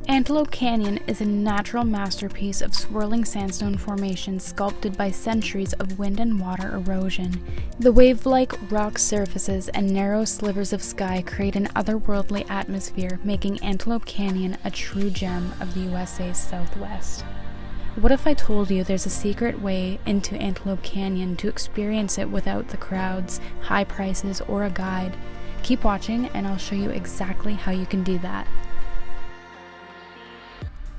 Antelope Canyon is a natural masterpiece of swirling sandstone formations sculpted by centuries of wind and water erosion. The wave-like rock surfaces and narrow slivers of sky create an otherworldly atmosphere, making Antelope Canyon a true gem of the USA's Southwest. What if I told you there's a secret way into Antelope Canyon to experience it without the crowds, high prices, or a guide? Keep watching and I'll show you exactly how you can do that.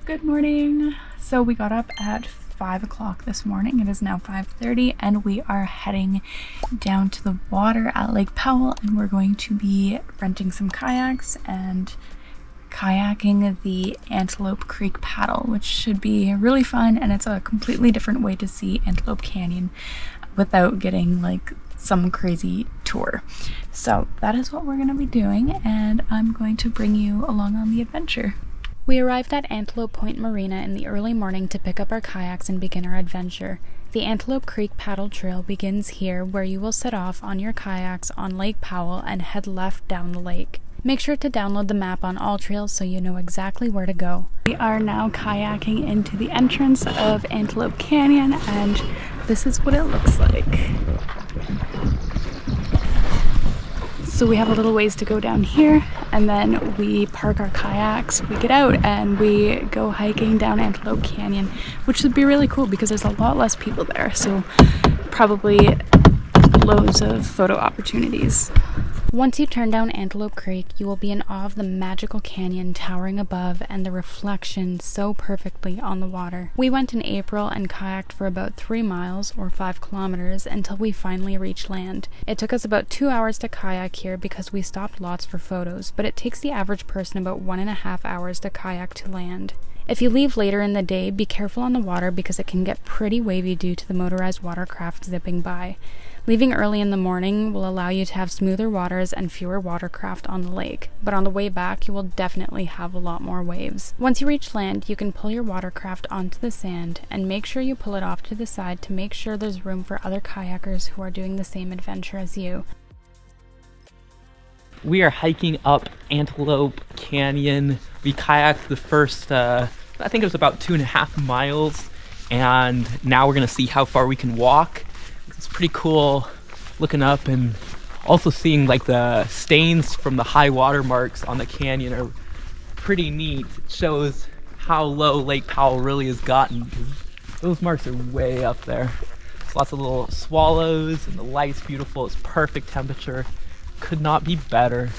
Good morning! So we got up at 5 o'clock this morning. It is now 5:30 and we are heading down to the water at Lake Powell, and we're going to be renting some kayaks and kayaking the Antelope Creek paddle, which should be really fun, and it's a completely different way to see Antelope Canyon without getting like some crazy tour. So that is what we're going to be doing, and I'm going to bring you along on the adventure. We arrived at Antelope Point Marina in the early morning to pick up our kayaks and begin our adventure. The Antelope Creek paddle trail begins here, where you will set off on your kayaks on Lake Powell and head left down the lake. Make sure to download the map on all trails so you know exactly where to go. We are now kayaking into the entrance of Antelope Canyon, and this is what it looks like. So we have a little ways to go down here, and then we park our kayaks, we get out, and we go hiking down Antelope Canyon, which would be really cool because there's a lot less people there, so probably loads of photo opportunities. Once you turn down Antelope Creek, you will be in awe of the magical canyon towering above and the reflection so perfectly on the water. We went in April and kayaked for about 3 miles or 5 kilometers until we finally reached land. It took us about 2 hours to kayak here because we stopped lots for photos, but it takes the average person about 1.5 hours to kayak to land. If you leave later in the day, be careful on the water because it can get pretty wavy due to the motorized watercraft zipping by. Leaving early in the morning will allow you to have smoother waters and fewer watercraft on the lake, but on the way back you will definitely have a lot more waves. Once you reach land, you can pull your watercraft onto the sand and make sure you pull it off to the side to make sure there's room for other kayakers who are doing the same adventure as you. We are hiking up Antelope Canyon. We kayaked the first, I think it was about 2.5 miles, and now we're gonna see how far we can walk. It's pretty cool looking up and also seeing like the stains from the high water marks on the canyon are pretty neat. It shows how low Lake Powell really has gotten. Those marks are way up there. There's lots of little swallows and the light's beautiful. It's perfect temperature. Could not be better.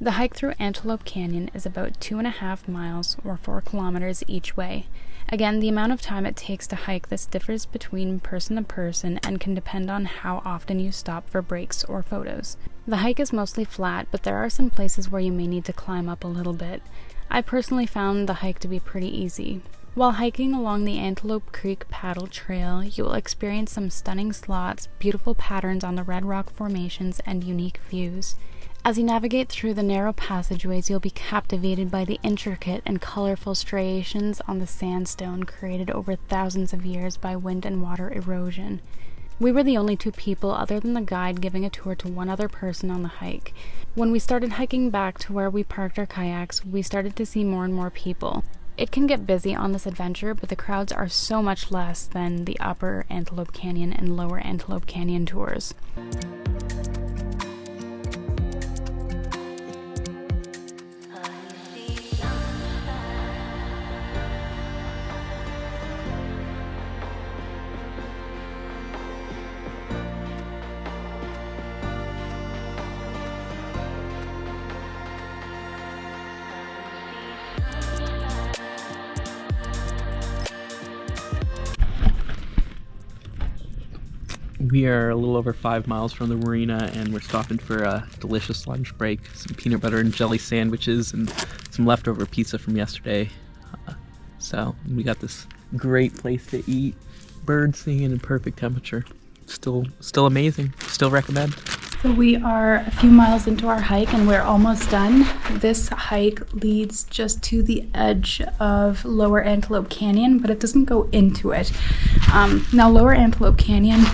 The hike through Antelope Canyon is about 2.5 miles or 4 kilometers each way. Again, the amount of time it takes to hike this differs between person to person and can depend on how often you stop for breaks or photos. The hike is mostly flat, but there are some places where you may need to climb up a little bit. I personally found the hike to be pretty easy. While hiking along the Antelope Creek paddle trail, you will experience some stunning slots, beautiful patterns on the red rock formations, and unique views. As you navigate through the narrow passageways, you'll be captivated by the intricate and colorful striations on the sandstone created over thousands of years by wind and water erosion. We were the only 2 people other than the guide giving a tour to one other person on the hike. When we started hiking back to where we parked our kayaks, we started to see more and more people. It can get busy on this adventure, but the crowds are so much less than the upper Antelope Canyon and lower Antelope Canyon tours. We are a little over 5 miles from the marina, and we're stopping for a delicious lunch break. Some peanut butter and jelly sandwiches and some leftover pizza from yesterday. So we got this great place to eat. Birds singing in perfect temperature. Still amazing. Still recommend. So we are a few miles into our hike and we're almost done. This hike leads just to the edge of Lower Antelope Canyon, but it doesn't go into it. Now Lower Antelope Canyon,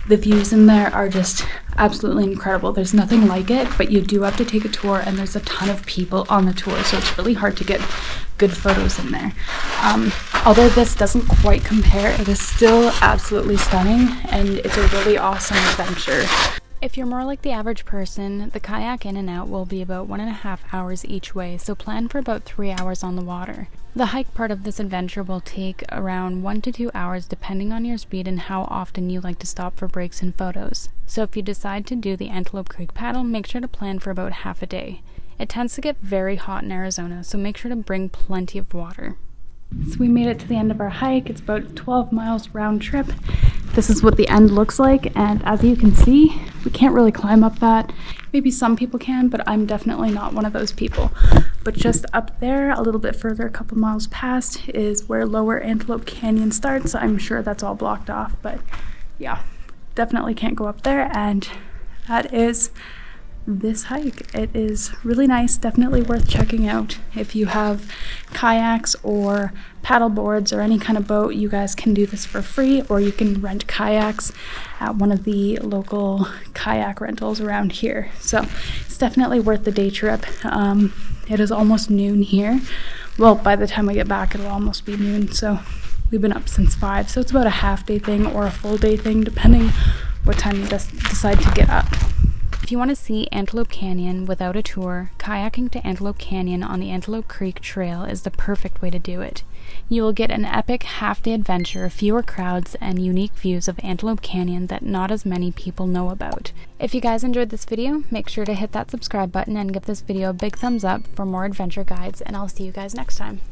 the views in there are just absolutely incredible. There's nothing like it, but you do have to take a tour and there's a ton of people on the tour, so it's really hard to get good photos in there. Although this doesn't quite compare, it is still absolutely stunning, and it's a really awesome adventure. If you're more like the average person, the kayak in and out will be about 1.5 hours each way, so plan for about 3 hours on the water. The hike part of this adventure will take around 1 to 2 hours depending on your speed and how often you like to stop for breaks and photos. So if you decide to do the Antelope Creek paddle, make sure to plan for about half a day. It tends to get very hot in Arizona, so make sure to bring plenty of water. So we made it to the end of our hike. It's about 12 miles round trip. This is what the end looks like, and as you can see, we can't really climb up that. Maybe some people can, but I'm definitely not one of those people. But just up there, a little bit further, a couple miles past, is where Lower Antelope Canyon starts. I'm sure that's all blocked off, but yeah, definitely can't go up there, and that is this hike. It is really nice, definitely worth checking out. If you have kayaks or paddle boards or any kind of boat, you guys can do this for free, or you can rent kayaks at one of the local kayak rentals around here. So it's definitely worth the day trip. It is almost noon here. Well, by the time I get back, it'll almost be noon. So we've been up since 5, so it's about a half day thing or a full day thing, depending what time you decide to get up. If you want to see Antelope Canyon without a tour, kayaking to Antelope Canyon on the Antelope Creek Trail is the perfect way to do it. You will get an epic half-day adventure, fewer crowds, and unique views of Antelope Canyon that not as many people know about. If you guys enjoyed this video, make sure to hit that subscribe button and give this video a big thumbs up for more adventure guides, and I'll see you guys next time.